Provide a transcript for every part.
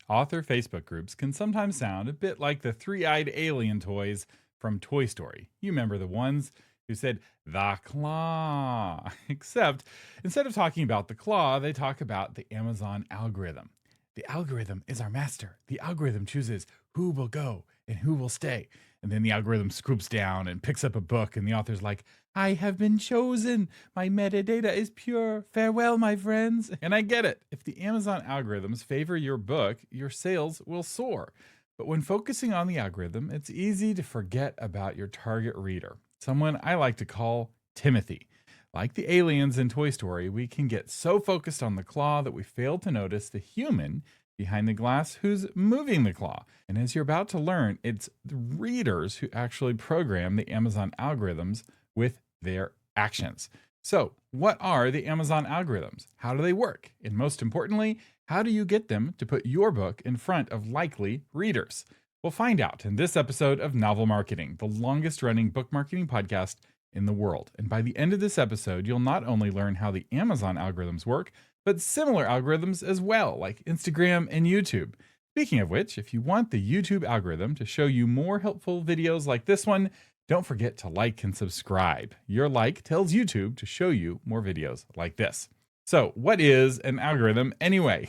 Author Facebook groups can sometimes sound a bit like the three-eyed alien toys from Toy Story. You remember the ones who said, the claw. Except instead of talking about the claw, they talk about the Amazon algorithm. The algorithm is our master. The algorithm chooses who will go and who will stay. And then the algorithm scoops down and picks up a book, and the author's like, I have been chosen. My metadata is pure. Farewell, my friends. And I get it. If the Amazon algorithms favor your book, your sales will soar. But when focusing on the algorithm, it's easy to forget about your target reader, someone I like to call Timothy. Like the aliens in Toy Story, we can get so focused on the claw that we fail to notice the human behind the glass who's moving the claw. And as you're about to learn, it's the readers who actually program the Amazon algorithms with their actions. So, what are the Amazon algorithms? How do they work? And most importantly, how do you get them to put your book in front of likely readers? We'll find out in this episode of Novel Marketing, the longest running book marketing podcast in the world. And by the end of this episode, you'll not only learn how the Amazon algorithms work, but similar algorithms as well, like Instagram and YouTube. Speaking of which, if you want the YouTube algorithm to show you more helpful videos like this one, don't forget to like and subscribe. Your like tells YouTube to show you more videos like this. So, what is an algorithm anyway?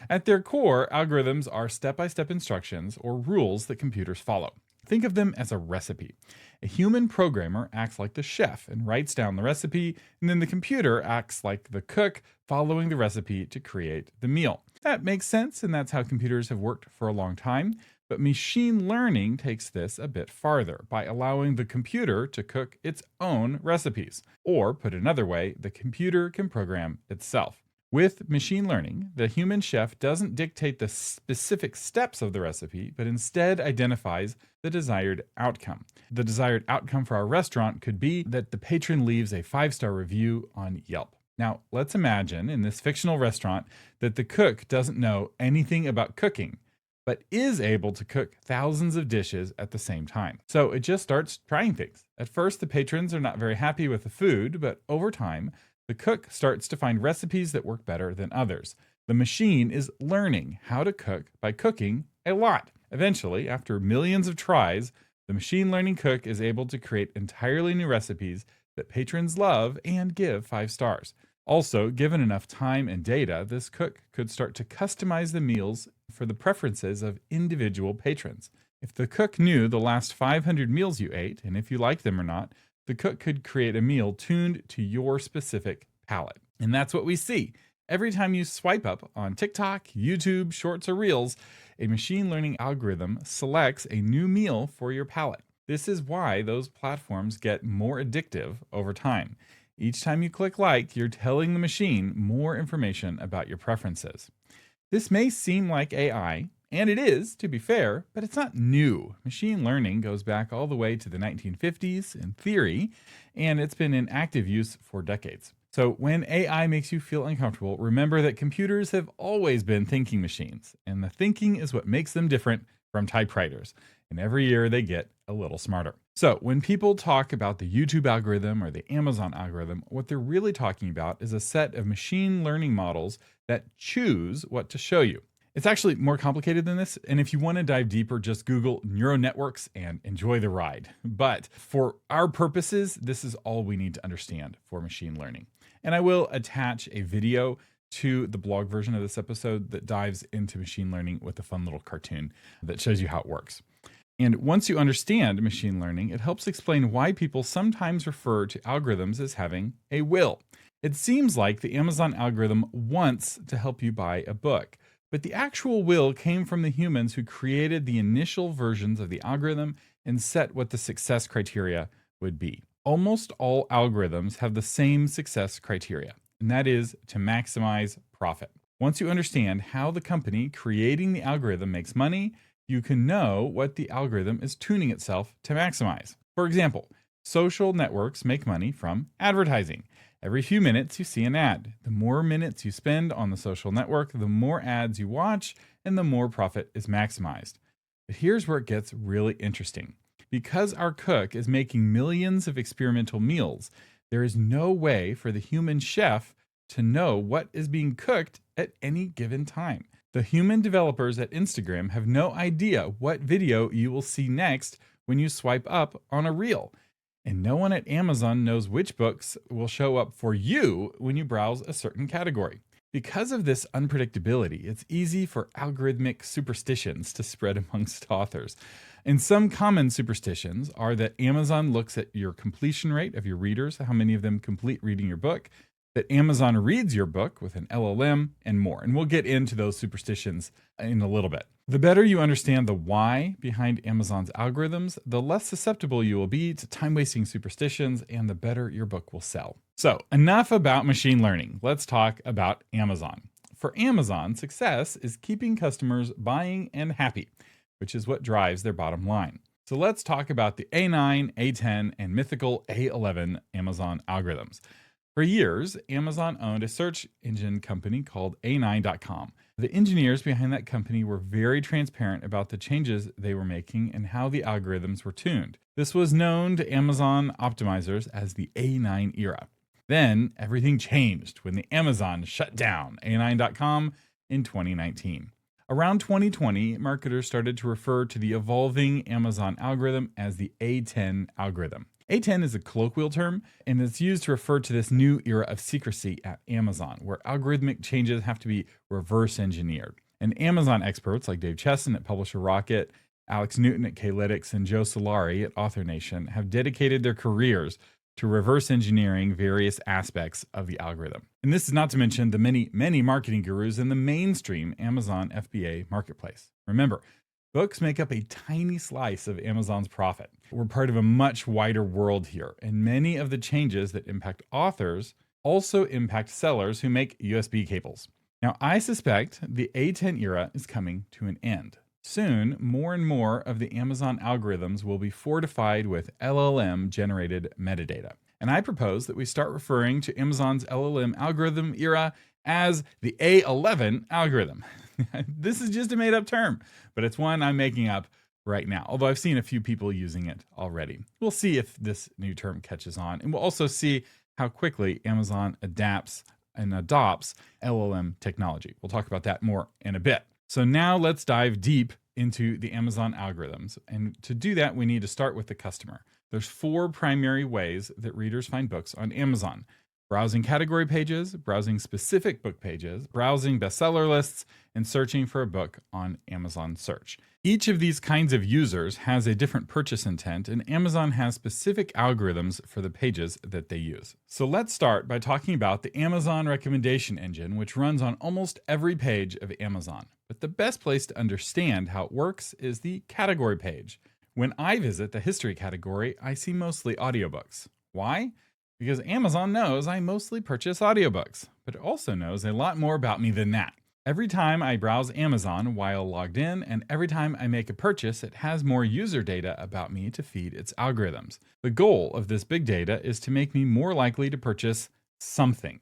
At their core, algorithms are step-by-step instructions or rules that computers follow. Think of them as a recipe. A human programmer acts like the chef and writes down the recipe, and then the computer acts like the cook, following the recipe to create the meal. That makes sense, and that's how computers have worked for a long time. But machine learning takes this a bit farther by allowing the computer to cook its own recipes. Or, put another way, the computer can program itself. With machine learning, the human chef doesn't dictate the specific steps of the recipe, but instead identifies the desired outcome. The desired outcome for our restaurant could be that the patron leaves a 5-star review on Yelp. Now, let's imagine in this fictional restaurant that the cook doesn't know anything about cooking, but is able to cook thousands of dishes at the same time. So it just starts trying things. At first, the patrons are not very happy with the food, but over time, the cook starts to find recipes that work better than others. The machine is learning how to cook by cooking a lot. Eventually, after millions of tries, the machine learning cook is able to create entirely new recipes that patrons love and give 5 stars. Also, given enough time and data, this cook could start to customize the meals for the preferences of individual patrons. If the cook knew the last 500 meals you ate, and if you liked them or not, the cook could create a meal tuned to your specific palate. And that's what we see. Every time you swipe up on TikTok, YouTube, Shorts, or Reels, a machine learning algorithm selects a new meal for your palate. This is why those platforms get more addictive over time. Each time you click like, you're telling the machine more information about your preferences. This may seem like AI, and it is, to be fair, but it's not new. Machine learning goes back all the way to the 1950s in theory, and it's been in active use for decades. So when AI makes you feel uncomfortable, remember that computers have always been thinking machines, and the thinking is what makes them different from typewriters. And every year they get a little smarter. So when people talk about the YouTube algorithm or the Amazon algorithm, what they're really talking about is a set of machine learning models that choose what to show you. It's actually more complicated than this, and if you want to dive deeper, just Google neural networks and enjoy the ride. But for our purposes, this is all we need to understand for machine learning. And I will attach a video to the blog version of this episode that dives into machine learning with a fun little cartoon that shows you how it works. And once you understand machine learning, it helps explain why people sometimes refer to algorithms as having a will. It seems like the Amazon algorithm wants to help you buy a book, but the actual will came from the humans who created the initial versions of the algorithm and set what the success criteria would be. Almost all algorithms have the same success criteria, and that is to maximize profit. Once you understand how the company creating the algorithm makes money, you can know what the algorithm is tuning itself to maximize. For example, social networks make money from advertising. Every few minutes you see an ad. The more minutes you spend on the social network, the more ads you watch, and the more profit is maximized. But here's where it gets really interesting. Because our cook is making millions of experimental meals, there is no way for the human chef to know what is being cooked at any given time. The human developers at Instagram have no idea what video you will see next when you swipe up on a reel. And no one at Amazon knows which books will show up for you when you browse a certain category. Because of this unpredictability, it's easy for algorithmic superstitions to spread amongst authors. And some common superstitions are that Amazon looks at your completion rate of your readers, how many of them complete reading your book, that Amazon reads your book with an LLM, and more. And we'll get into those superstitions in a little bit. The better you understand the why behind Amazon's algorithms, the less susceptible you will be to time-wasting superstitions, and the better your book will sell. So, enough about machine learning. Let's talk about Amazon. For Amazon, success is keeping customers buying and happy, which is what drives their bottom line. So let's talk about the A9, A10, and mythical A11 Amazon algorithms. For years, Amazon owned a search engine company called A9.com. The engineers behind that company were very transparent about the changes they were making and how the algorithms were tuned. This was known to Amazon optimizers as the A9 era. Then everything changed when the Amazon shut down A9.com in 2019. Around 2020, marketers started to refer to the evolving Amazon algorithm as the A10 algorithm. A10 is a colloquial term, and it's used to refer to this new era of secrecy at Amazon, where algorithmic changes have to be reverse engineered. And Amazon experts like Dave Chesson at Publisher Rocket, Alex Newton at Klytics, and Joe Solari at Author Nation have dedicated their careers to reverse engineering various aspects of the algorithm. And this is not to mention the many, many marketing gurus in the mainstream Amazon FBA marketplace. Remember, books make up a tiny slice of Amazon's profit. We're part of a much wider world here, and many of the changes that impact authors also impact sellers who make USB cables. Now, I suspect the A10 era is coming to an end. Soon, more and more of the Amazon algorithms will be fortified with LLM-generated metadata. And I propose that we start referring to Amazon's LLM algorithm era as the A11 algorithm. This is just a made-up term, but it's one I'm making up right now, although I've seen a few people using it already. We'll see if this new term catches on, and we'll also see how quickly Amazon adapts and adopts LLM technology. We'll talk about that more in a bit. So now let's dive deep into the Amazon algorithms. And to do that, we need to start with the customer. There's 4 primary ways that readers find books on Amazon: browsing category pages, browsing specific book pages, browsing bestseller lists, and searching for a book on Amazon Search. Each of these kinds of users has a different purchase intent, and Amazon has specific algorithms for the pages that they use. So let's start by talking about the Amazon recommendation engine, which runs on almost every page of Amazon. But the best place to understand how it works is the category page. When I visit the history category, I see mostly audiobooks. Why? Because Amazon knows I mostly purchase audiobooks, but it also knows a lot more about me than that. Every time I browse Amazon while logged in, and every time I make a purchase, it has more user data about me to feed its algorithms. The goal of this big data is to make me more likely to purchase something.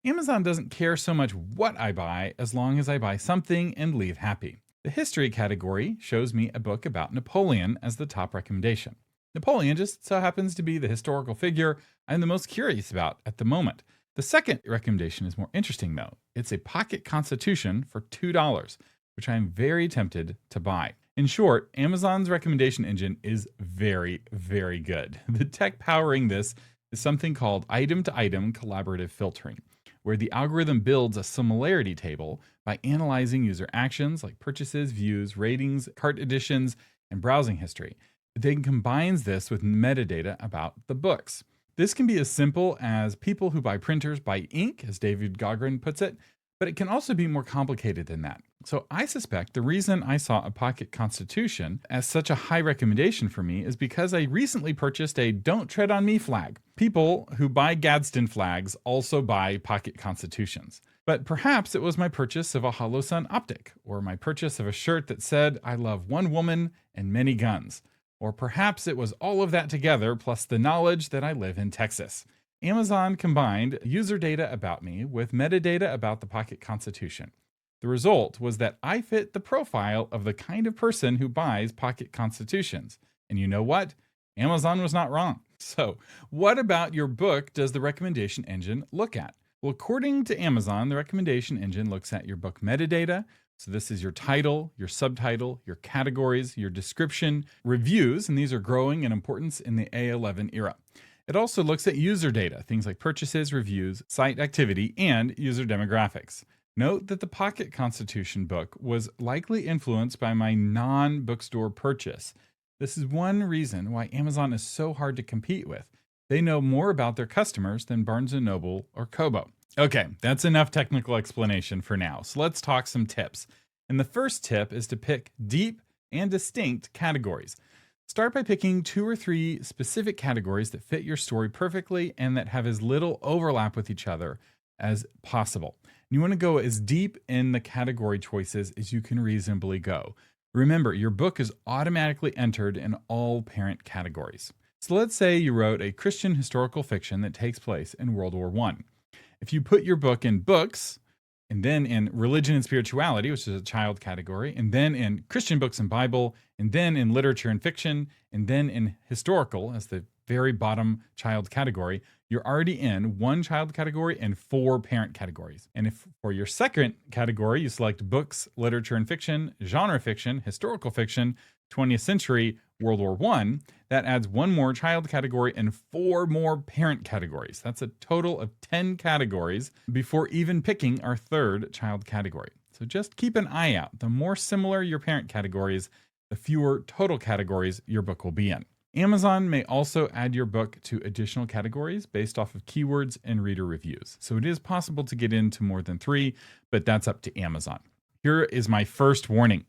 Amazon doesn't care so much what I buy as long as I buy something and leave happy. The history category shows me a book about Napoleon as the top recommendation. Napoleon just so happens to be the historical figure I'm the most curious about at the moment. The second recommendation is more interesting, though. It's a pocket constitution for $2, which I'm very tempted to buy. In short, Amazon's recommendation engine is very, very good. The tech powering this is something called item-to-item collaborative filtering, where the algorithm builds a similarity table by analyzing user actions like purchases, views, ratings, cart additions, and browsing history. It then combines this with metadata about the books. This can be as simple as people who buy printers buy ink, as David Gaughran puts it, but it can also be more complicated than that. So I suspect the reason I saw a pocket constitution as such a high recommendation for me is because I recently purchased a Don't Tread on Me flag. People who buy Gadsden flags also buy pocket constitutions. But perhaps it was my purchase of a HoloSun optic, or my purchase of a shirt that said, "I love one woman and many guns." Or perhaps it was all of that together, plus the knowledge that I live in Texas. Amazon combined user data about me with metadata about the pocket constitution. The result was that I fit the profile of the kind of person who buys pocket constitutions. And you know what? Amazon was not wrong. So, what about your book does the recommendation engine look at? Well, according to Amazon, the recommendation engine looks at your book metadata, So this is your title, your subtitle, your categories, your description, reviews, and these are growing in importance in the A11 era. It also looks at user data, things like purchases, reviews, site activity, and user demographics. Note that the Pocket Constitution book was likely influenced by my non-bookstore purchase. This is one reason why Amazon is so hard to compete with. They know more about their customers than Barnes & Noble or Kobo. Okay, that's enough technical explanation for now. So let's talk some tips. And the first tip is to pick deep and distinct categories. Start by picking 2 or 3 specific categories that fit your story perfectly and that have as little overlap with each other as possible. You want to go as deep in the category choices as you can reasonably go. Remember, your book is automatically entered in all parent categories. So let's say you wrote a Christian historical fiction that takes place in World War I. If you put your book in books, and then in religion and spirituality, which is a child category, and then in Christian books and Bible, and then in literature and fiction, and then in historical as the very bottom child category, you're already in 1 child category and 4 parent categories. And if for your second category, you select books, literature and fiction, genre fiction, historical fiction, 20th century, World War I, that adds 1 more child category and 4 more parent categories. That's a total of 10 categories before even picking our 3rd child category. So just keep an eye out. The more similar your parent categories, the fewer total categories your book will be in. Amazon may also add your book to additional categories based off of keywords and reader reviews. So it is possible to get into more than 3, but that's up to Amazon. Here is my first warning.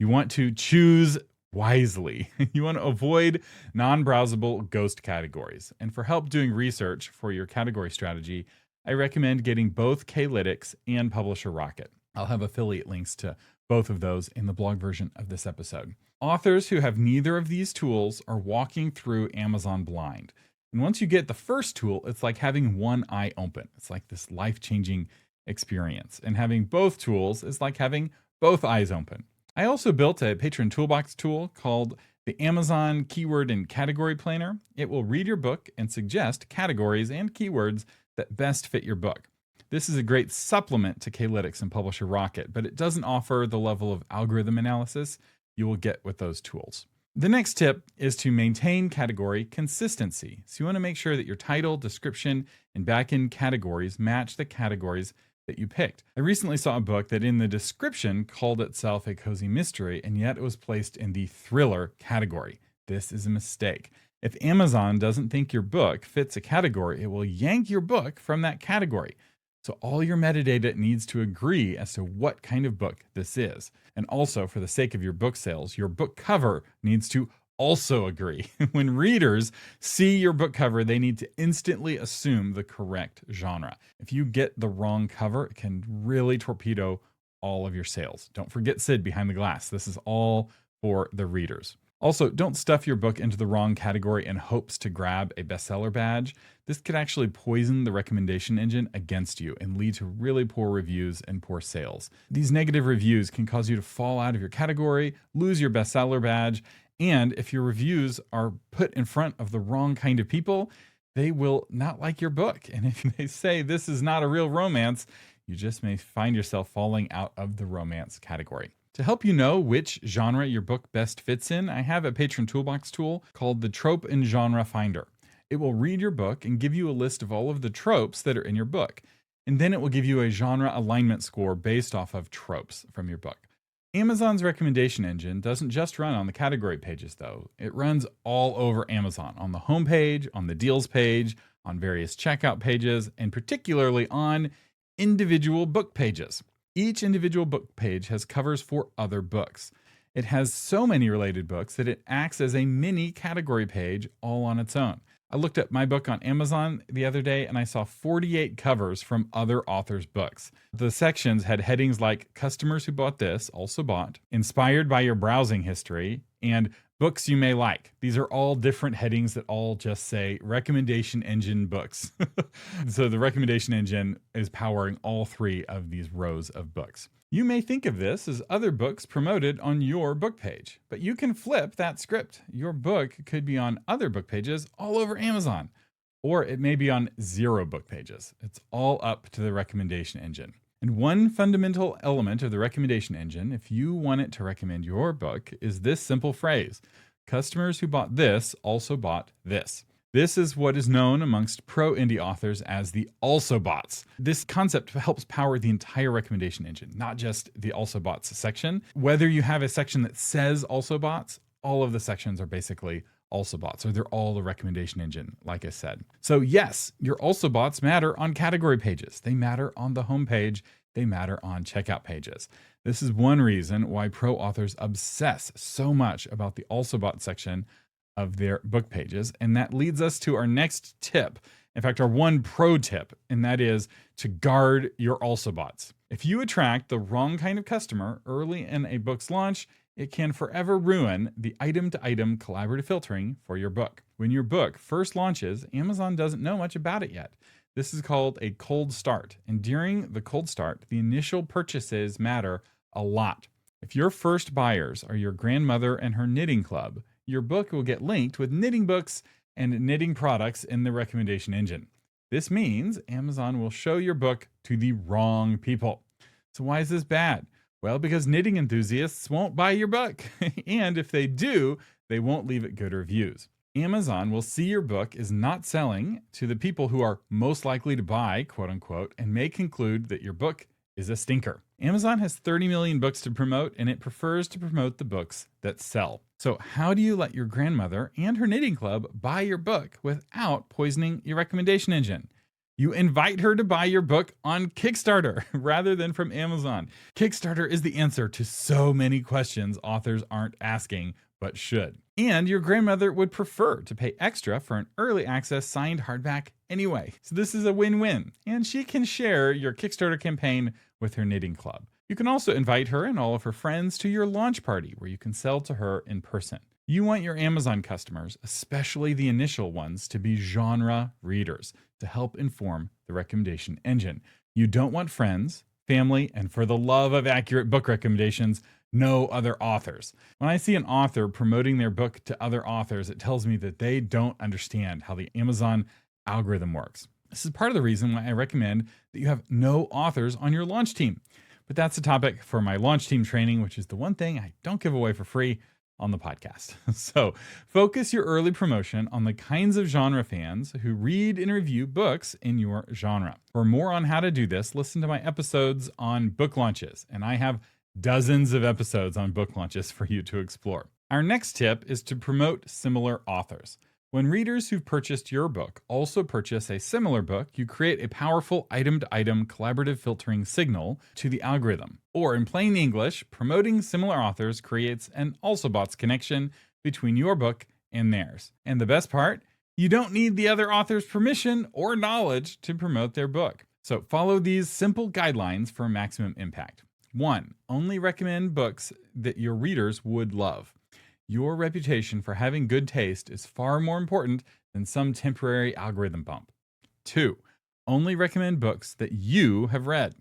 You want to choose wisely. You want to avoid non-browsable ghost categories. And for help doing research for your category strategy, I recommend getting both Klytics and Publisher Rocket. I'll have affiliate links to both of those in the blog version of this episode. Authors who have neither of these tools are walking through Amazon blind. And once you get the first tool, it's like having one eye open. It's like this life-changing experience. And having both tools is like having both eyes open. I also built a Patron Toolbox tool called the Amazon Keyword and Category Planner. It will read your book and suggest categories and keywords that best fit your book. This is a great supplement to Klytics and Publisher Rocket, but it doesn't offer the level of algorithm analysis you will get with those tools. The next tip is to maintain category consistency. So you want to make sure that your title, description, and back-end categories match the categories that you picked. I recently saw a book that in the description called itself a cozy mystery, and yet it was placed in the thriller category. This is a mistake. If Amazon doesn't think your book fits a category, it will yank your book from that category. So all your metadata needs to agree as to what kind of book this is. And also, for the sake of your book sales, your book cover needs to also agree. When readers see your book cover, they need to instantly assume the correct genre. If you get the wrong cover, it can really torpedo all of your sales. Don't forget Sid behind the glass. This is all for the readers. Also, don't stuff your book into the wrong category in hopes to grab a bestseller badge. This could actually poison the recommendation engine against you and lead to really poor reviews and poor sales. These negative reviews can cause you to fall out of your category, lose your bestseller badge, and if your reviews are put in front of the wrong kind of people, they will not like your book. And if they say this is not a real romance, you just may find yourself falling out of the romance category. To help you know which genre your book best fits in, I have a Patron Toolbox tool called the Trope and Genre Finder. It will read your book and give you a list of all of the tropes that are in your book. And then it will give you a genre alignment score based off of tropes from your book. Amazon's recommendation engine doesn't just run on the category pages, though. It runs all over Amazon, on the homepage, on the deals page, on various checkout pages, and particularly on individual book pages. Each individual book page has covers for other books. It has so many related books that it acts as a mini category page all on its own. I looked at my book on Amazon the other day and I saw 48 covers from other authors' books. The sections had headings like customers who bought this also bought, inspired by your browsing history, and books you may like. These are all different headings that all just say recommendation engine books. So the recommendation engine is powering all 3 of these rows of books. You may think of this as other books promoted on your book page, but you can flip that script. Your book could be on other book pages all over Amazon, or it may be on 0 book pages. It's all up to the recommendation engine. And one fundamental element of the recommendation engine, if you want it to recommend your book, is this simple phrase: customers who bought this also bought this. This is what is known amongst pro indie authors as the also bots. This concept helps power the entire recommendation engine, not just the also bots section. Whether you have a section that says also bots, all of the sections are basically also bots, or they're all the recommendation engine, like I said. So yes, your also bots matter on category pages. They matter on the homepage. They matter on checkout pages. This is one reason why pro authors obsess so much about the also bot section of their book pages. And that leads us to our next tip. In fact, our one pro tip, and that is to guard your also bots. If you attract the wrong kind of customer early in a book's launch, it can forever ruin the item-to-item collaborative filtering for your book. When your book first launches, Amazon doesn't know much about it yet. This is called a cold start. And during the cold start, the initial purchases matter a lot. If your first buyers are your grandmother and her knitting club, your book will get linked with knitting books and knitting products in the recommendation engine. This means Amazon will show your book to the wrong people. So why is this bad? Well, because knitting enthusiasts won't buy your book. And if they do, they won't leave it good reviews. Amazon will see your book is not selling to the people who are most likely to buy, quote unquote, and may conclude that your book is a stinker. Amazon has 30 million books to promote, and it prefers to promote the books that sell. So how do you let your grandmother and her knitting club buy your book without poisoning your recommendation engine? You invite her to buy your book on Kickstarter rather than from Amazon. Kickstarter is the answer to so many questions authors aren't asking, but should. And your grandmother would prefer to pay extra for an early access signed hardback anyway. So this is a win-win. And she can share your Kickstarter campaign with her knitting club. You can also invite her and all of her friends to your launch party where you can sell to her in person. You want your Amazon customers, especially the initial ones, to be genre readers to help inform the recommendation engine. You don't want friends, family, and for the love of accurate book recommendations, no other authors. When I see an author promoting their book to other authors, it tells me that they don't understand how the Amazon algorithm works. This is part of the reason why I recommend that you have no authors on your launch team. But that's a topic for my launch team training, which is the one thing I don't give away for free on the podcast. So focus your early promotion on the kinds of genre fans who read and review books in your genre. For more on how to do this, listen to my episodes on book launches, and I have dozens of episodes on book launches for you to explore. Our next tip is to promote similar authors. When readers who've purchased your book also purchase a similar book, you create a powerful item-to-item collaborative filtering signal to the algorithm. Or in plain English, promoting similar authors creates an also bots connection between your book and theirs. And the best part, you don't need the other author's permission or knowledge to promote their book. So follow these simple guidelines for maximum impact. 1. Only recommend books that your readers would love. Your reputation for having good taste is far more important than some temporary algorithm bump. 2. Only recommend books that you have read.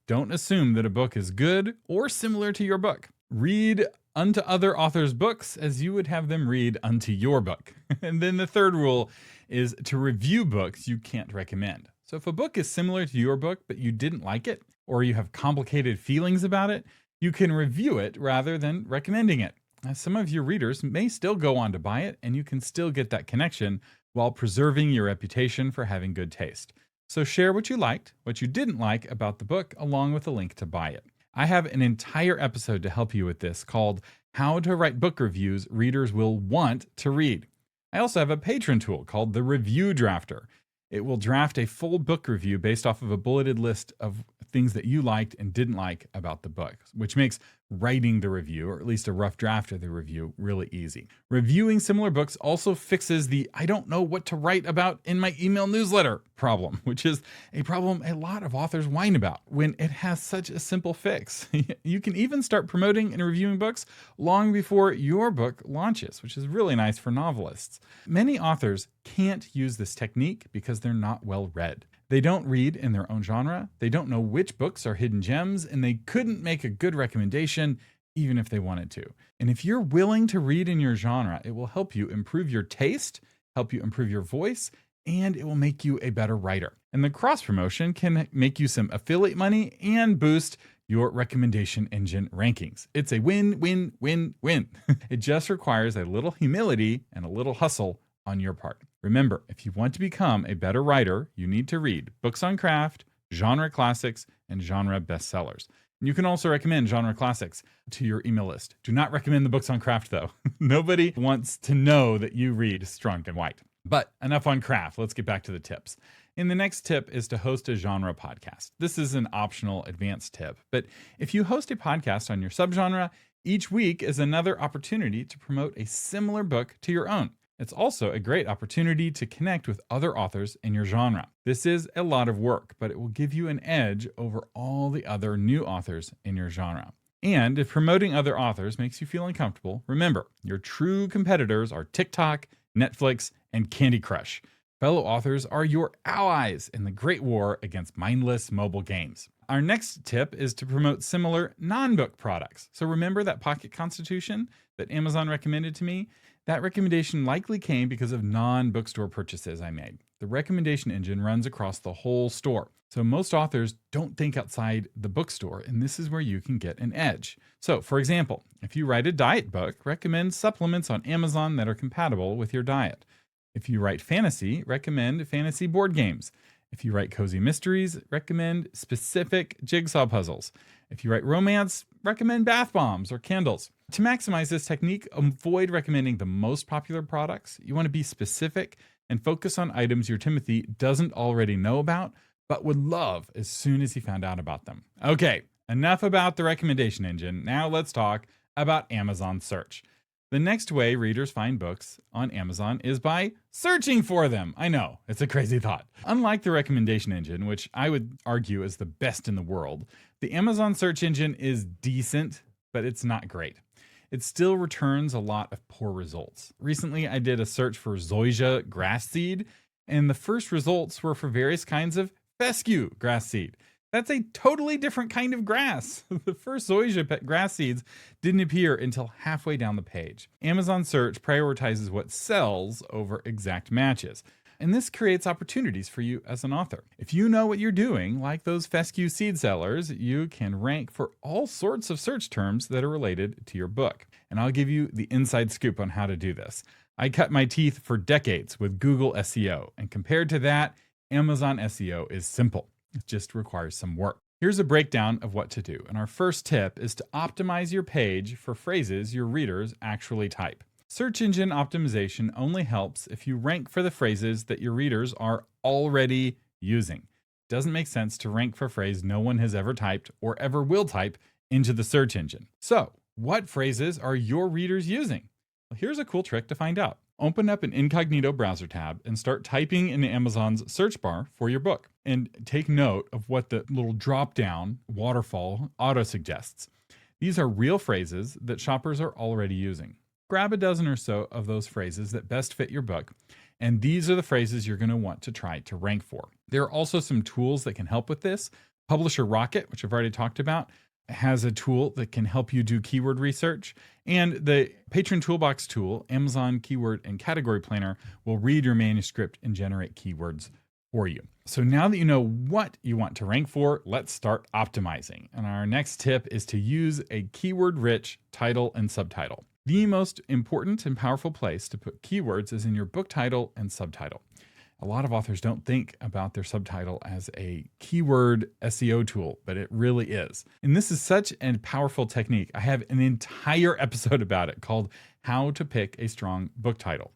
Don't assume that a book is good or similar to your book. Read unto other authors' books as you would have them read unto your book. And then the third rule is to review books you can't recommend. So if a book is similar to your book, but you didn't like it, or you have complicated feelings about it, you can review it rather than recommending it. Some of your readers may still go on to buy it, and you can still get that connection while preserving your reputation for having good taste. So share what you liked, what you didn't like about the book, along with a link to buy it. I have an entire episode to help you with this called How to Write Book Reviews Readers Will Want to Read. I also have a patron tool called the Review Drafter. It will draft a full book review based off of a bulleted list of things that you liked and didn't like about the book, which makes writing the review, or at least a rough draft of the review, really easy. Reviewing similar books also fixes the I don't know what to write about in my email newsletter problem, which is a problem a lot of authors whine about when it has such a simple fix. You can even start promoting and reviewing books long before your book launches, which is really nice for novelists. Many authors can't use this technique because they're not well read. They don't read in their own genre, they don't know which books are hidden gems, and they couldn't make a good recommendation even if they wanted to. And if you're willing to read in your genre, it will help you improve your taste, help you improve your voice, and it will make you a better writer. And the cross promotion can make you some affiliate money and boost your recommendation engine rankings. It's a win, win, win, win. It just requires a little humility and a little hustle on your part. Remember, if you want to become a better writer, you need to read books on craft, genre classics, and genre bestsellers. And you can also recommend genre classics to your email list. Do not recommend the books on craft, though. Nobody wants to know that you read Strunk and White. But enough on craft. Let's get back to the tips. And the next tip is to host a genre podcast. This is an optional advanced tip, but if you host a podcast on your subgenre, each week is another opportunity to promote a similar book to your own. It's also a great opportunity to connect with other authors in your genre. This is a lot of work, but it will give you an edge over all the other new authors in your genre. And if promoting other authors makes you feel uncomfortable, remember, your true competitors are TikTok, Netflix, and Candy Crush. Fellow authors are your allies in the great war against mindless mobile games. Our next tip is to promote similar non-book products. So remember that Pocket Constitution that Amazon recommended to me? That recommendation likely came because of non-bookstore purchases I made. The recommendation engine runs across the whole store. So most authors don't think outside the bookstore, and this is where you can get an edge. So for example, if you write a diet book, recommend supplements on Amazon that are compatible with your diet. If you write fantasy, recommend fantasy board games. If you write cozy mysteries, recommend specific jigsaw puzzles. If you write romance, recommend bath bombs or candles. To maximize this technique, avoid recommending the most popular products. You want to be specific and focus on items your Timothy doesn't already know about, but would love as soon as he found out about them. Okay, enough about the recommendation engine. Now let's talk about Amazon search. The next way readers find books on Amazon is by searching for them. I know, it's a crazy thought. Unlike the recommendation engine, which I would argue is the best in the world, the Amazon search engine is decent, but it's not great. It still returns a lot of poor results. Recently, I did a search for zoysia grass seed, and the first results were for various kinds of fescue grass seed. That's a totally different kind of grass. The first zoysia grass seeds didn't appear until halfway down the page. Amazon search prioritizes what sells over exact matches. And this creates opportunities for you as an author. If you know what you're doing, like those fescue seed sellers, you can rank for all sorts of search terms that are related to your book. And I'll give you the inside scoop on how to do this. I cut my teeth for decades with Google SEO, and compared to that, Amazon SEO is simple. It just requires some work. Here's a breakdown of what to do. And our first tip is to optimize your page for phrases your readers actually type. Search engine optimization only helps if you rank for the phrases that your readers are already using. It doesn't make sense to rank for a phrase no one has ever typed or ever will type into the search engine. So, what phrases are your readers using? Well, here's a cool trick to find out. Open up an incognito browser tab and start typing in Amazon's search bar for your book. And take note of what the little drop-down waterfall auto-suggests. These are real phrases that shoppers are already using. Grab a dozen or so of those phrases that best fit your book, and these are the phrases you're going to want to try to rank for. There are also some tools that can help with this. Publisher Rocket, which I've already talked about, has a tool that can help you do keyword research. And the Patron Toolbox tool, Amazon Keyword and Category Planner, will read your manuscript and generate keywords for you. So now that you know what you want to rank for, let's start optimizing. And our next tip is to use a keyword-rich title and subtitle. The most important and powerful place to put keywords is in your book title and subtitle. A lot of authors don't think about their subtitle as a keyword SEO tool, but it really is. And this is such a powerful technique. I have an entire episode about it called How to Pick a Strong Book Title.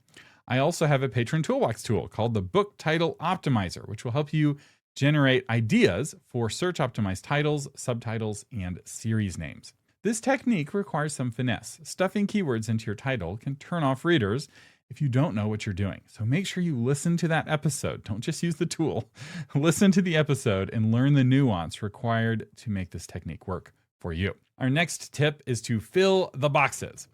I also have a Patron Toolbox tool called the Book Title Optimizer, which will help you generate ideas for search optimized titles, subtitles, and series names. This technique requires some finesse. Stuffing keywords into your title can turn off readers if you don't know what you're doing. So make sure you listen to that episode. Don't just use the tool. Listen to the episode and learn the nuance required to make this technique work for you. Our next tip is to fill the boxes.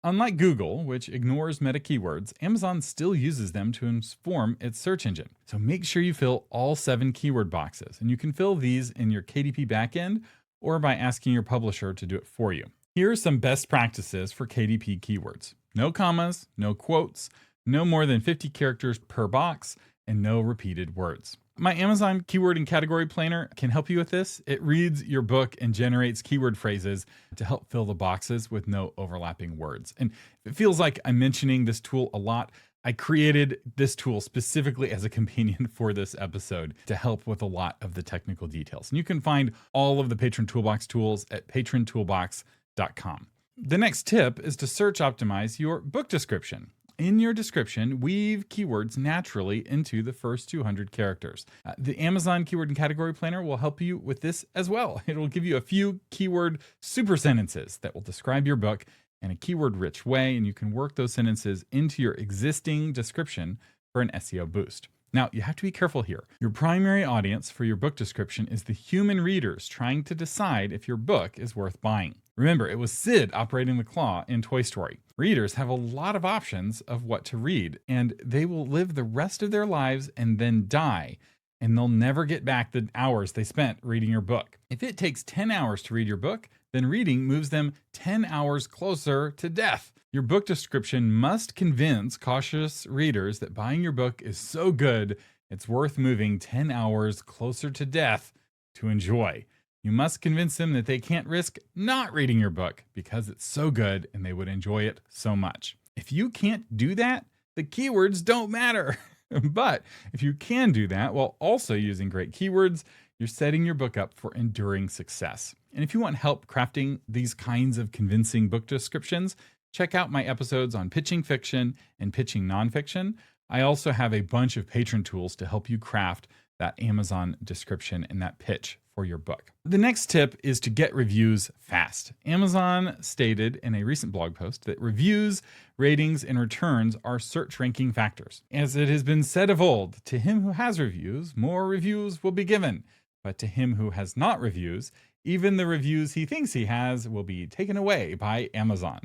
Unlike Google, which ignores meta keywords, Amazon still uses them to inform its search engine. So make sure you fill all 7 keyword boxes. And you can fill these in your KDP backend or by asking your publisher to do it for you. Here are some best practices for KDP keywords. No commas, no quotes, no more than 50 characters per box, and no repeated words. My Amazon keyword and category planner can help you with this. It reads your book and generates keyword phrases to help fill the boxes with no overlapping words. And it feels like I'm mentioning this tool a lot. I created this tool specifically as a companion for this episode to help with a lot of the technical details. And you can find all of the Patron Toolbox tools at patrontoolbox.com. The next tip is to search optimize your book description. In your description, weave keywords naturally into the first 200 characters. The Amazon Keyword and Category Planner will help you with this as well. It will give you a few keyword super sentences that will describe your book in a keyword-rich way, and you can work those sentences into your existing description for an SEO boost. Now, you have to be careful here. Your primary audience for your book description is the human readers trying to decide if your book is worth buying. Remember, it was Sid operating the claw in Toy Story. Readers have a lot of options of what to read, and they will live the rest of their lives and then die, and they'll never get back the hours they spent reading your book. If it takes 10 hours to read your book, then reading moves them 10 hours closer to death. Your book description must convince cautious readers that buying your book is so good, it's worth moving 10 hours closer to death to enjoy. You must convince them that they can't risk not reading your book because it's so good and they would enjoy it so much. If you can't do that, the keywords don't matter. But if you can do that while also using great keywords, you're setting your book up for enduring success. And if you want help crafting these kinds of convincing book descriptions, check out my episodes on pitching fiction and pitching nonfiction. I also have a bunch of patron tools to help you craft that Amazon description and that pitch for your book. The next tip is to get reviews fast. Amazon stated in a recent blog post that reviews, ratings, and returns are search ranking factors. As it has been said of old, to him who has reviews, more reviews will be given. But to him who has not reviews, even the reviews he thinks he has will be taken away by Amazon.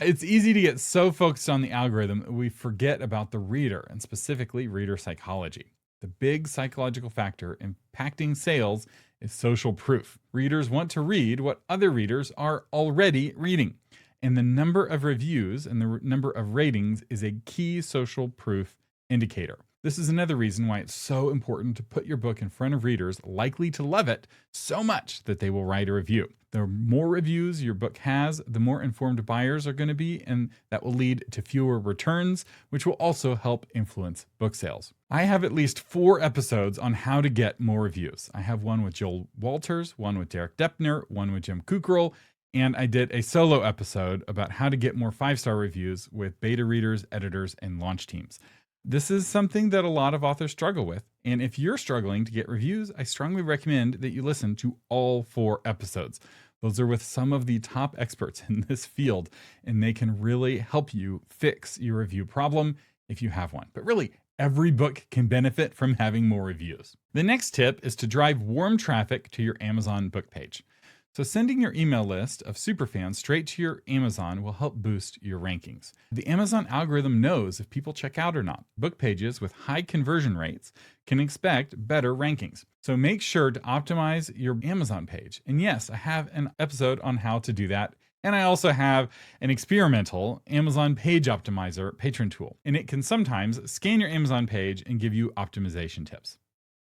It's easy to get so focused on the algorithm we forget about the reader, and specifically reader psychology. The big psychological factor impacting sales is social proof. Readers want to read what other readers are already reading. And the number of reviews and the number of ratings is a key social proof indicator. This is another reason why it's so important to put your book in front of readers likely to love it so much that they will write a review. The more reviews your book has, the more informed buyers are going to be, and that will lead to fewer returns, which will also help influence book sales. I have at least 4 episodes on how to get more reviews. I have one with Joel Walters, one with Derek Deppner, one with Jim Kukral, and I did a solo episode about how to get more 5-star reviews with beta readers, editors, and launch teams. This is something that a lot of authors struggle with, and if you're struggling to get reviews, I strongly recommend that you listen to all 4 episodes. Those are with some of the top experts in this field, and they can really help you fix your review problem if you have one. But really, every book can benefit from having more reviews. The next tip is to drive warm traffic to your Amazon book page. So sending your email list of superfans straight to your Amazon will help boost your rankings. The Amazon algorithm knows if people check out or not. Book pages with high conversion rates can expect better rankings. So make sure to optimize your Amazon page. And yes, I have an episode on how to do that. And I also have an experimental Amazon Page Optimizer patron tool. And it can sometimes scan your Amazon page and give you optimization tips.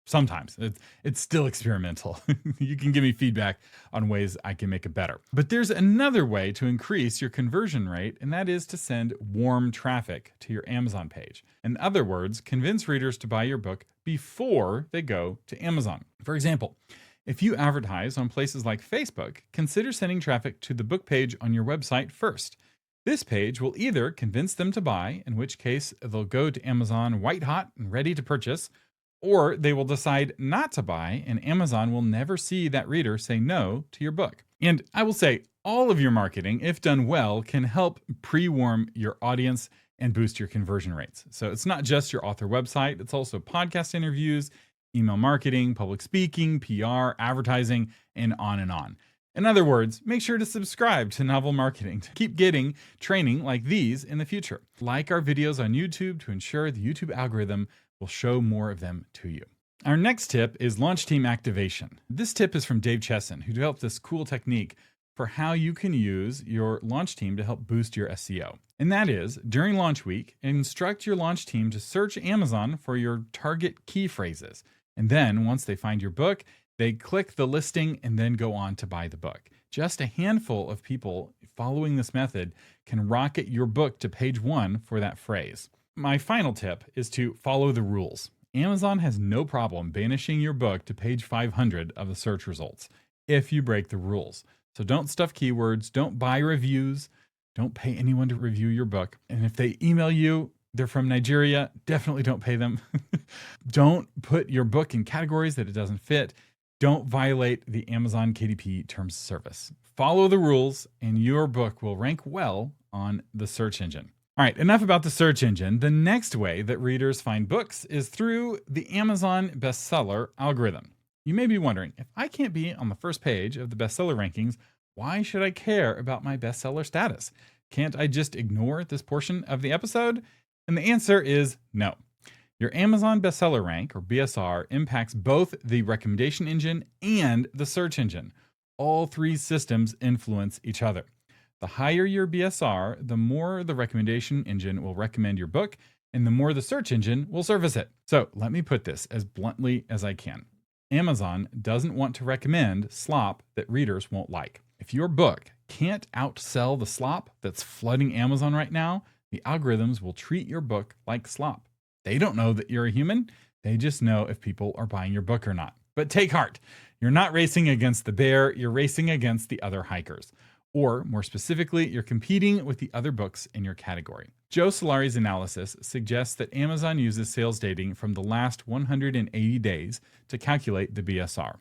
Sometimes. It's still experimental. You can give me feedback on ways I can make it better. But there's another way to increase your conversion rate, and that is to send warm traffic to your Amazon page. In other words, convince readers to buy your book before they go to Amazon. For example, if you advertise on places like Facebook, consider sending traffic to the book page on your website first. This page will either convince them to buy, in which case they'll go to Amazon white hot and ready to purchase, or they will decide not to buy, and Amazon will never see that reader say no to your book. And I will say, all of your marketing, if done well, can help pre-warm your audience and boost your conversion rates. So it's not just your author website, it's also podcast interviews, email marketing, public speaking, PR, advertising, and on and on. In other words, make sure to subscribe to Novel Marketing to keep getting training like these in the future. Like our videos on YouTube to ensure the YouTube algorithm will show more of them to you. Our next tip is launch team activation. This tip is from Dave Chesson, who developed this cool technique for how you can use your launch team to help boost your SEO. And that is, during launch week, instruct your launch team to search Amazon for your target key phrases. And then once they find your book, they click the listing and then go on to buy the book. Just a handful of people following this method can rocket your book to page 1 for that phrase. My final tip is to follow the rules. Amazon has no problem banishing your book to page 500 of the search results if you break the rules. So don't stuff keywords, don't buy reviews, don't pay anyone to review your book. And if they email you, they're from Nigeria, definitely don't pay them. Don't put your book in categories that it doesn't fit. Don't violate the Amazon KDP terms of service. Follow the rules and your book will rank well on the search engine. All right, enough about the search engine. The next way that readers find books is through the Amazon bestseller algorithm. You may be wondering, if I can't be on the first page of the bestseller rankings, why should I care about my bestseller status? Can't I just ignore this portion of the episode? And the answer is no. Your Amazon bestseller rank, or BSR, impacts both the recommendation engine and the search engine. All three systems influence each other. The higher your BSR, the more the recommendation engine will recommend your book, and the more the search engine will surface it. So let me put this as bluntly as I can. Amazon doesn't want to recommend slop that readers won't like. If your book can't outsell the slop that's flooding Amazon right now, the algorithms will treat your book like slop. They don't know that you're a human. They just know if people are buying your book or not. But take heart. You're not racing against the bear. You're racing against the other hikers. Or more specifically, you're competing with the other books in your category. Joe Solari's analysis suggests that Amazon uses sales data from the last 180 days to calculate the BSR.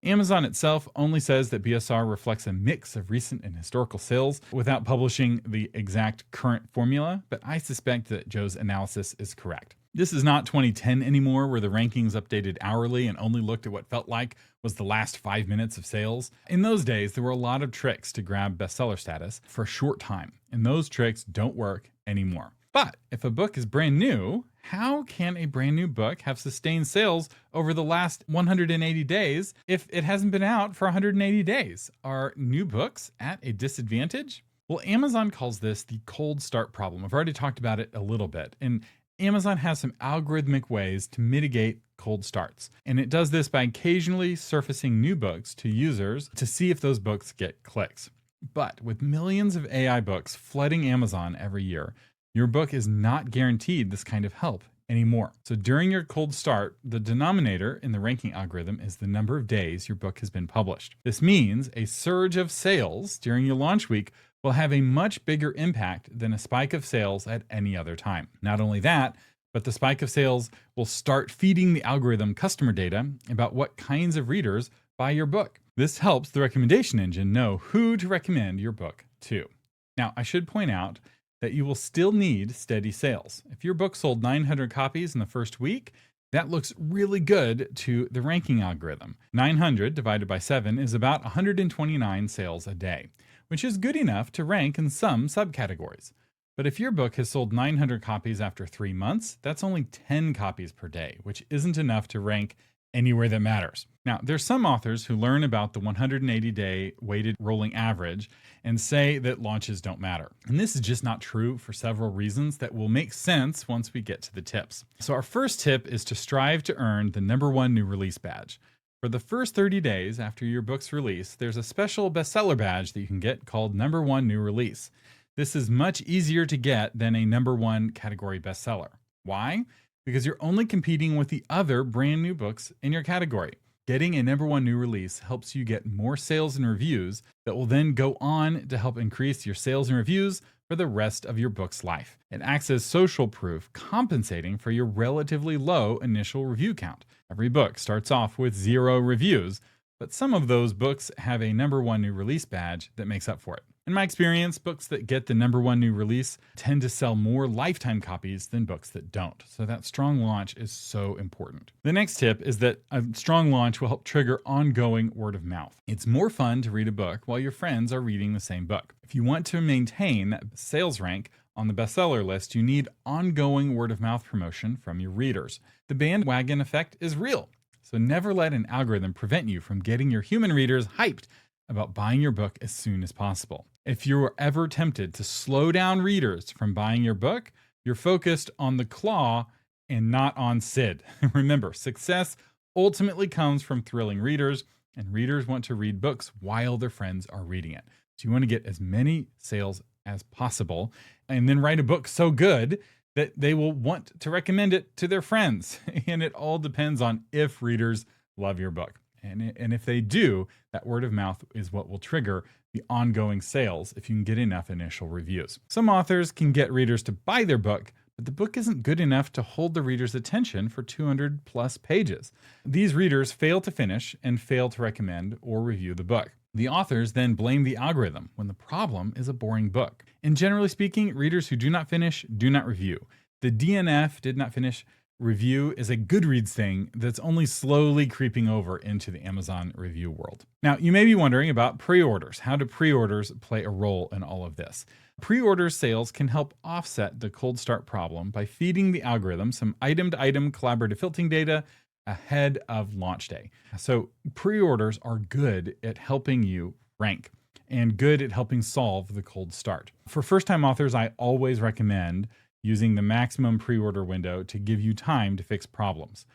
Amazon itself only says that BSR reflects a mix of recent and historical sales without publishing the exact current formula, but I suspect that Joe's analysis is correct. This is not 2010 anymore, where the rankings updated hourly and only looked at what felt like was the last 5 minutes of sales. In those days, there were a lot of tricks to grab bestseller status for a short time, and those tricks don't work anymore. But if a book is brand new, how can a brand new book have sustained sales over the last 180 days if it hasn't been out for 180 days? Are new books at a disadvantage? Well, Amazon calls this the cold start problem. I've already talked about it a little bit. And Amazon has some algorithmic ways to mitigate cold starts. And it does this by occasionally surfacing new books to users to see if those books get clicks. But with millions of AI books flooding Amazon every year, your book is not guaranteed this kind of help anymore. So during your cold start, the denominator in the ranking algorithm is the number of days your book has been published. This means a surge of sales during your launch week will have a much bigger impact than a spike of sales at any other time. Not only that, but the spike of sales will start feeding the algorithm customer data about what kinds of readers buy your book. This helps the recommendation engine know who to recommend your book to. Now, I should point out that you will still need steady sales. If your book sold 900 copies in the first week, that looks really good to the ranking algorithm. 900 divided by 7 is about 129 sales a day, which is good enough to rank in some subcategories. But if your book has sold 900 copies after 3 months, that's only 10 copies per day, which isn't enough to rank anywhere that matters. Now, there's some authors who learn about the 180-day weighted rolling average and say that launches don't matter. And this is just not true for several reasons that will make sense once we get to the tips. So our first tip is to strive to earn the #1 new release badge. For the first 30 days after your book's release, there's a special bestseller badge that you can get called #1 new release. This is much easier to get than a #1 category bestseller. Why? Because you're only competing with the other brand new books in your category. Getting a #1 new release helps you get more sales and reviews that will then go on to help increase your sales and reviews for the rest of your book's life. It acts as social proof, compensating for your relatively low initial review count. Every book starts off with 0 reviews, but some of those books have a #1 new release badge that makes up for it. In my experience, books that get the #1 new release tend to sell more lifetime copies than books that don't. So that strong launch is so important. The next tip is that a strong launch will help trigger ongoing word of mouth. It's more fun to read a book while your friends are reading the same book. If you want to maintain that sales rank on the bestseller list, you need ongoing word of mouth promotion from your readers. The bandwagon effect is real. So never let an algorithm prevent you from getting your human readers hyped about buying your book as soon as possible. If you are ever tempted to slow down readers from buying your book, you're focused on the claw and not on Sid. Remember, success ultimately comes from thrilling readers, and readers want to read books while their friends are reading it. So you want to get as many sales as possible and then write a book so good that they will want to recommend it to their friends. And it all depends on if readers love your book. And if they do, that word of mouth is what will trigger the ongoing sales if you can get enough initial reviews. Some authors can get readers to buy their book, but the book isn't good enough to hold the reader's attention for 200 plus pages. These readers fail to finish and fail to recommend or review the book. The authors then blame the algorithm when the problem is a boring book. And generally speaking, readers who do not finish do not review. The DNF, did not finish, review is a Goodreads thing that's only slowly creeping over into the Amazon review world. Now, you may be wondering about pre-orders. How do pre-orders play a role in all of this? Pre-order sales can help offset the cold start problem by feeding the algorithm some item-to-item collaborative filtering data ahead of launch day. So pre-orders are good at helping you rank and good at helping solve the cold start. For first-time authors, I always recommend using the maximum pre-order window to give you time to fix problems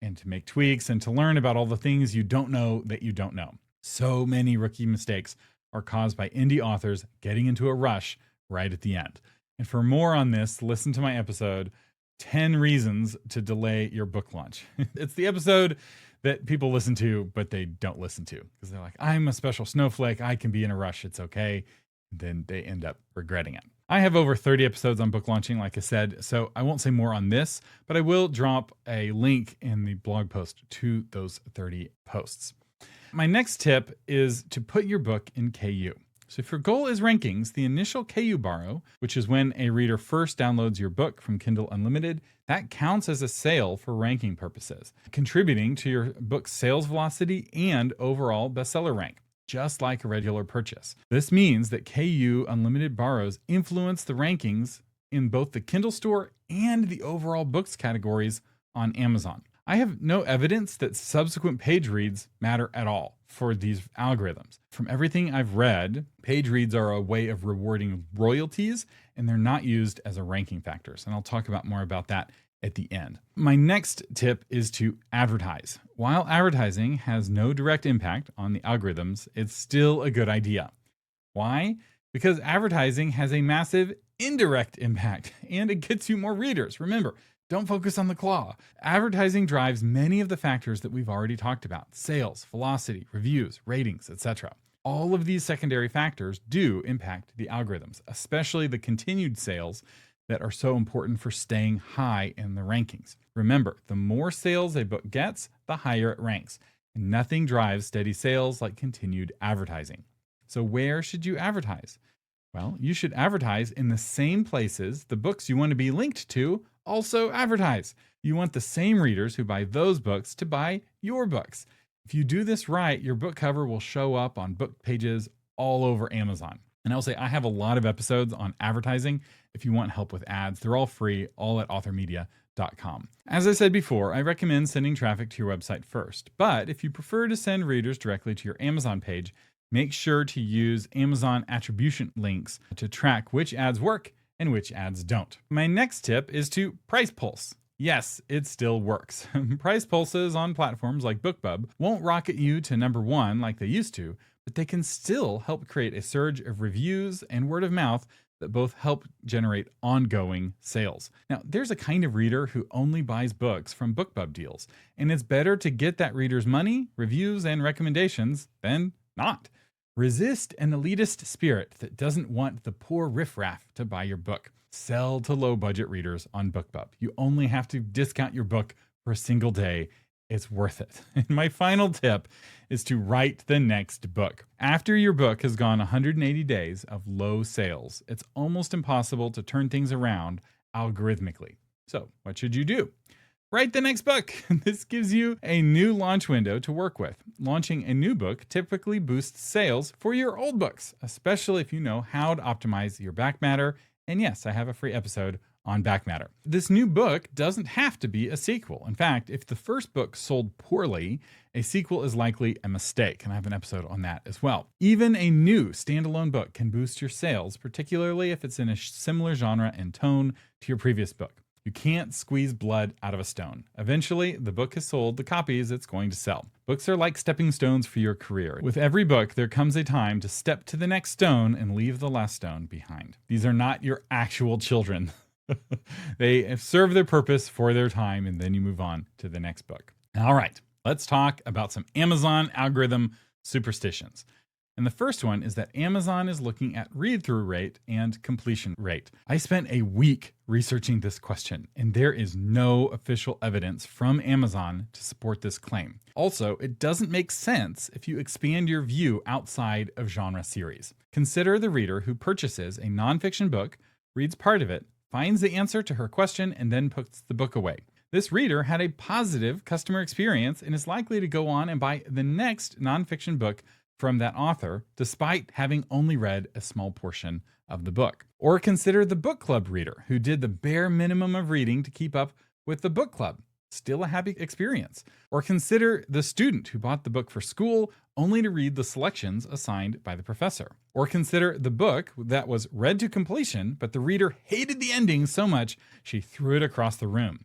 and to make tweaks and to learn about all the things you don't know that you don't know. So many rookie mistakes are caused by indie authors getting into a rush right at the end. And for more on this, listen to my episode, 10 Reasons to Delay Your Book Launch. It's the episode that people listen to, but they don't listen to because they're like, I'm a special snowflake. I can be in a rush. It's okay. Then they end up regretting it. I have over 30 episodes on book launching, like I said, so I won't say more on this, but I will drop a link in the blog post to those 30 posts. My next tip is to put your book in KU. So if your goal is rankings, the initial KU borrow, which is when a reader first downloads your book from Kindle Unlimited, that counts as a sale for ranking purposes, contributing to your book's sales velocity and overall bestseller rank, just like a regular purchase. This means that KU Unlimited borrows influence the rankings in both the Kindle store and the overall books categories on Amazon. I have no evidence that subsequent page reads matter at all for these algorithms. From everything I've read, page reads are a way of rewarding royalties, and they're not used as a ranking factors. And I'll talk about more about that at the end. My next tip is to advertise. While advertising has no direct impact on the algorithms, it's still a good idea. Why? Because advertising has a massive indirect impact and it gets you more readers. Remember, don't focus on the claw. Advertising drives many of the factors that we've already talked about: sales, velocity, reviews, ratings, etc. All of these secondary factors do impact the algorithms, especially the continued sales that are so important for staying high in the rankings. Remember, the more sales a book gets, the higher it ranks. And nothing drives steady sales like continued advertising. So where should you advertise? Well, you should advertise in the same places the books you want to be linked to also advertise. You want the same readers who buy those books to buy your books. If you do this right, your book cover will show up on book pages all over Amazon. And I'll say I have a lot of episodes on advertising. If you want help with ads, they're all free, all at authormedia.com. As I said before, I recommend sending traffic to your website first. But if you prefer to send readers directly to your Amazon page, make sure to use Amazon attribution links to track which ads work and which ads don't. My next tip is to price pulse. Yes, it still works. Price pulses on platforms like BookBub won't rocket you to number one like they used to, but they can still help create a surge of reviews and word of mouth that both help generate ongoing sales. Now, there's a kind of reader who only buys books from BookBub deals, and it's better to get that reader's money, reviews, and recommendations than not. Resist an elitist spirit that doesn't want the poor riffraff to buy your book. Sell to low-budget readers on BookBub. You only have to discount your book for a single day. It's worth it. And my final tip is to write the next book. After your book has gone 180 days of low sales, it's almost impossible to turn things around algorithmically. So what should you do? Write the next book. This gives you a new launch window to work with. Launching a new book typically boosts sales for your old books, especially if you know how to optimize your back matter. And yes, I have a free episode on back matter. This new book doesn't have to be a sequel. In fact, if the first book sold poorly, a sequel is likely a mistake, and I have an episode on that as well. Even a new standalone book can boost your sales, particularly if it's in a similar genre and tone to your previous book. You can't squeeze blood out of a stone. Eventually, the book has sold the copies it's going to sell. Books are like stepping stones for your career. With every book, there comes a time to step to the next stone and leave the last stone behind. These are not your actual children. They serve their purpose for their time, and then you move on to the next book. All right, let's talk about some Amazon algorithm superstitions. And the first one is that Amazon is looking at read-through rate and completion rate. I spent a week researching this question, and there is no official evidence from Amazon to support this claim. Also, it doesn't make sense if you expand your view outside of genre series. Consider the reader who purchases a nonfiction book, reads part of it, finds the answer to her question, and then puts the book away. This reader had a positive customer experience and is likely to go on and buy the next nonfiction book from that author, despite having only read a small portion of the book. Or consider the book club reader who did the bare minimum of reading to keep up with the book club. Still a happy experience. Or consider the student who bought the book for school only to read the selections assigned by the professor. Or consider the book that was read to completion, but the reader hated the ending so much she threw it across the room.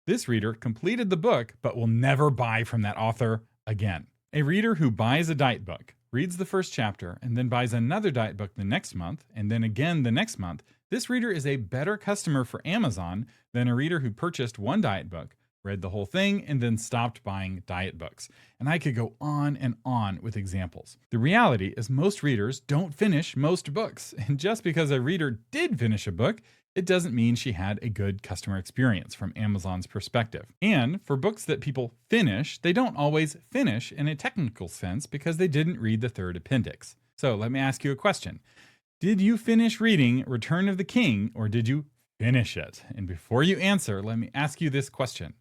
This reader completed the book, but will never buy from that author again. A reader who buys a diet book, reads the first chapter, and then buys another diet book the next month, and then again the next month, this reader is a better customer for Amazon than a reader who purchased one diet book, read the whole thing, and then stopped buying diet books. And I could go on and on with examples. The reality is most readers don't finish most books, and just because a reader did finish a book, it doesn't mean she had a good customer experience from Amazon's perspective. And for books that people finish, they don't always finish in a technical sense because they didn't read the third appendix. So let me ask you a question. Did you finish reading Return of the King, or did you finish it? And before you answer, let me ask you this question.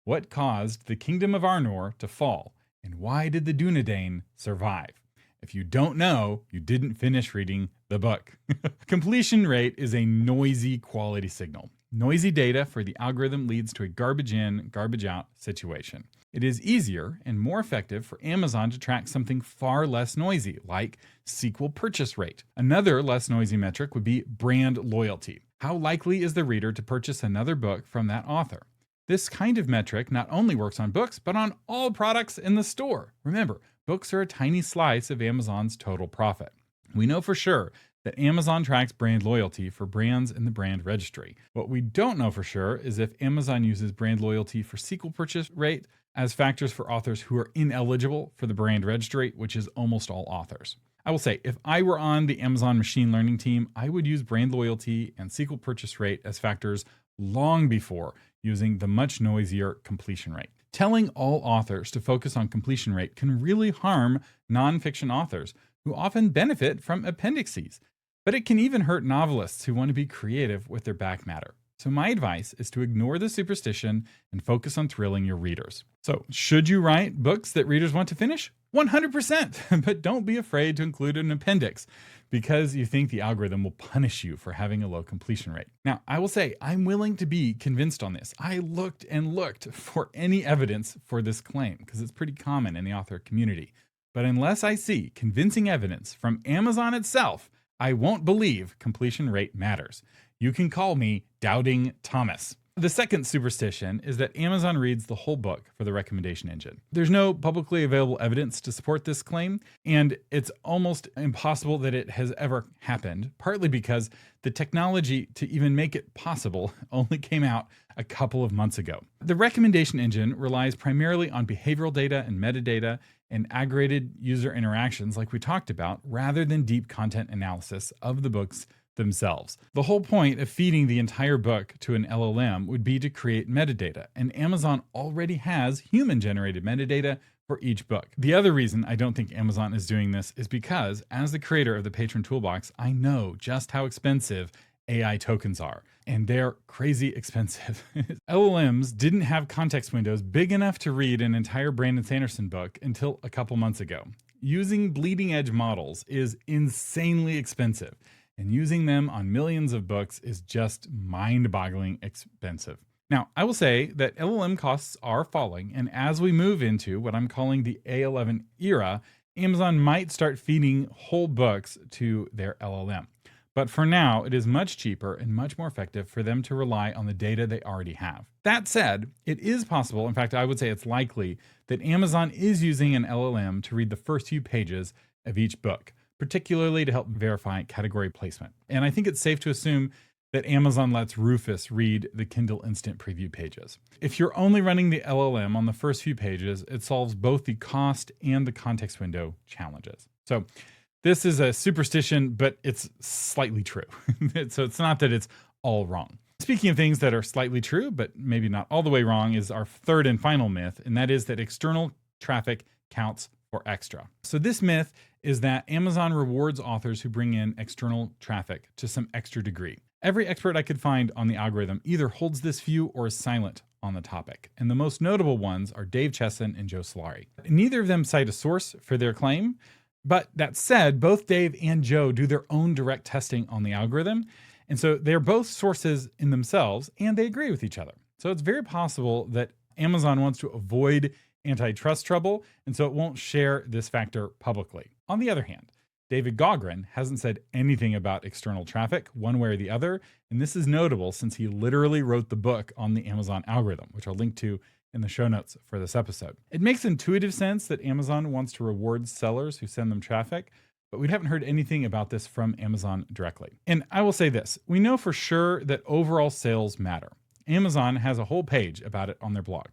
What caused the kingdom of Arnor to fall? And why did the Dunedain survive? If you don't know, you didn't finish reading the book. Completion rate is a noisy quality signal. Noisy data for the algorithm leads to a garbage in, garbage out situation. It is easier and more effective for Amazon to track something far less noisy, like sequel purchase rate. Another less noisy metric would be brand loyalty. How likely is the reader to purchase another book from that author? This kind of metric not only works on books, but on all products in the store. Remember, books are a tiny slice of Amazon's total profit. We know for sure that Amazon tracks brand loyalty for brands in the brand registry. What we don't know for sure is if Amazon uses brand loyalty for sequel purchase rate as factors for authors who are ineligible for the brand registry, which is almost all authors. I will say, if I were on the Amazon machine learning team, I would use brand loyalty and sequel purchase rate as factors long before using the much noisier completion rate. Telling all authors to focus on completion rate can really harm nonfiction authors who often benefit from appendices, but it can even hurt novelists who want to be creative with their back matter. So my advice is to ignore the superstition and focus on thrilling your readers. So should you write books that readers want to finish? 100%, but don't be afraid to include an appendix because you think the algorithm will punish you for having a low completion rate. Now, I will say I'm willing to be convinced on this. I looked and looked for any evidence for this claim because it's pretty common in the author community. But unless I see convincing evidence from Amazon itself, I won't believe completion rate matters. You can call me Doubting Thomas. The second superstition is that Amazon reads the whole book for the recommendation engine. There's no publicly available evidence to support this claim, and it's almost impossible that it has ever happened, partly because the technology to even make it possible only came out a couple of months ago. The recommendation engine relies primarily on behavioral data and metadata and aggregated user interactions like we talked about, rather than deep content analysis of the books themselves. The whole point of feeding the entire book to an LLM would be to create metadata, and Amazon already has human-generated metadata for each book. The other reason I don't think Amazon is doing this is because, as the creator of the Patron Toolbox, I know just how expensive AI tokens are, and they're crazy expensive. LLMs didn't have context windows big enough to read an entire Brandon Sanderson book until a couple months ago. Using bleeding edge models is insanely expensive, and using them on millions of books is just mind-boggling expensive. Now, I will say that LLM costs are falling, and as we move into what I'm calling the A11 era, Amazon might start feeding whole books to their LLM. But for now, it is much cheaper and much more effective for them to rely on the data they already have. That said, it is possible, in fact, I would say it's likely, that Amazon is using an LLM to read the first few pages of each book, particularly to help verify category placement. And I think it's safe to assume that Amazon lets Rufus read the Kindle Instant Preview pages. If you're only running the LLM on the first few pages, it solves both the cost and the context window challenges. So this is a superstition, but it's slightly true. So it's not that it's all wrong. Speaking of things that are slightly true, but maybe not all the way wrong, is our third and final myth, and that is that external traffic counts for extra. So this myth is that Amazon rewards authors who bring in external traffic to some extra degree. Every expert I could find on the algorithm either holds this view or is silent on the topic, and the most notable ones are Dave Chesson and Joe Solari. Neither of them cite a source for their claim, but that said, both Dave and Joe do their own direct testing on the algorithm, and so they're both sources in themselves, and they agree with each other. So it's very possible that Amazon wants to avoid antitrust trouble, and so it won't share this factor publicly. On the other hand, David Gaughran hasn't said anything about external traffic one way or the other, and this is notable since he literally wrote the book on the Amazon algorithm, which I'll link to in the show notes for this episode. It makes intuitive sense that Amazon wants to reward sellers who send them traffic, but we haven't heard anything about this from Amazon directly. And I will say this, we know for sure that overall sales matter. Amazon has a whole page about it on their blog.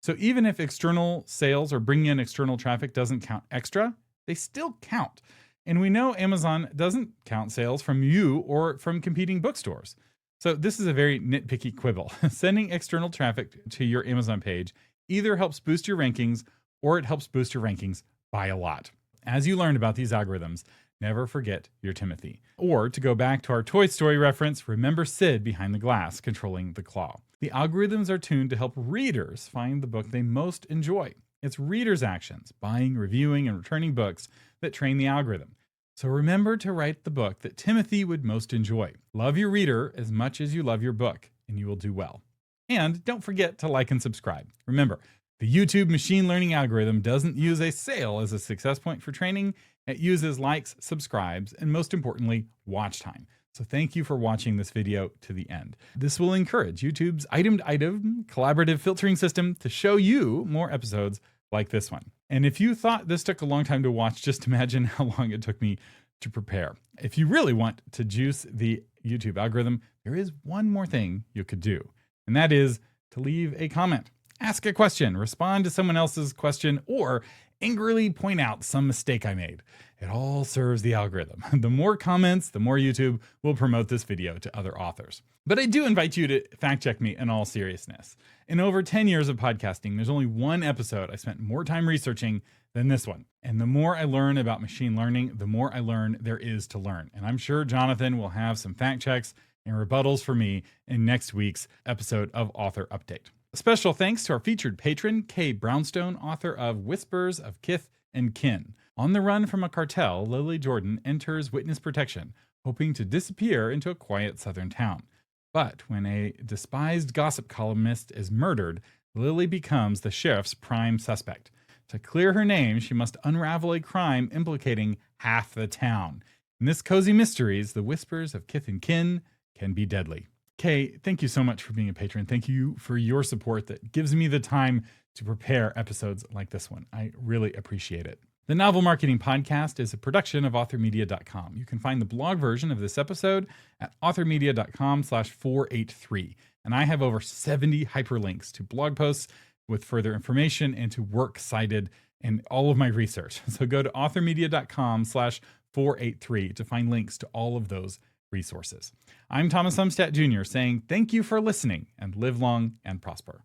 So even if external sales or bringing in external traffic doesn't count extra, they still count. And we know Amazon doesn't count sales from you or from competing bookstores. So this is a very nitpicky quibble. Sending external traffic to your Amazon page either helps boost your rankings or it helps boost your rankings by a lot. As you learn about these algorithms, never forget your Timothy. Or to go back to our Toy Story reference, remember Sid behind the glass controlling the claw. The algorithms are tuned to help readers find the book they most enjoy. It's readers' actions, buying, reviewing, and returning books that train the algorithm. So remember to write the book that Timothy would most enjoy. Love your reader as much as you love your book, and you will do well. And don't forget to like and subscribe. Remember, the YouTube machine learning algorithm doesn't use a sale as a success point for training. It uses likes, subscribes, and most importantly, watch time. So thank you for watching this video to the end. This will encourage YouTube's item-to-item collaborative filtering system to show you more episodes like this one. And if you thought this took a long time to watch, just imagine how long it took me to prepare. If you really want to juice the YouTube algorithm, there is one more thing you could do, and that is to leave a comment. Ask a question, respond to someone else's question, or angrily point out some mistake I made. It all serves the algorithm. The more comments, the more YouTube will promote this video to other authors. But I do invite you to fact check me in all seriousness. In over 10 years of podcasting, there's only one episode I spent more time researching than this one. And the more I learn about machine learning, the more I learn there is to learn. And I'm sure Jonathan will have some fact checks and rebuttals for me in next week's episode of Author Update. Special thanks to our featured patron, Kay Brownstone, author of Whispers of Kith and Kin. On the run from a cartel, Lily Jordan enters witness protection, hoping to disappear into a quiet southern town. But when a despised gossip columnist is murdered, Lily becomes the sheriff's prime suspect. To clear her name, she must unravel a crime implicating half the town. In this cozy mysteries, the whispers of kith and kin can be deadly. Kay, thank you so much for being a patron. Thank you for your support that gives me the time to prepare episodes like this one. I really appreciate it. The Novel Marketing Podcast is a production of authormedia.com. You can find the blog version of this episode at authormedia.com/483. And I have over 70 hyperlinks to blog posts with further information and to works cited in all of my research. So go to authormedia.com/483 to find links to all of those resources. I'm Thomas Umstattd Jr. saying thank you for listening and live long and prosper.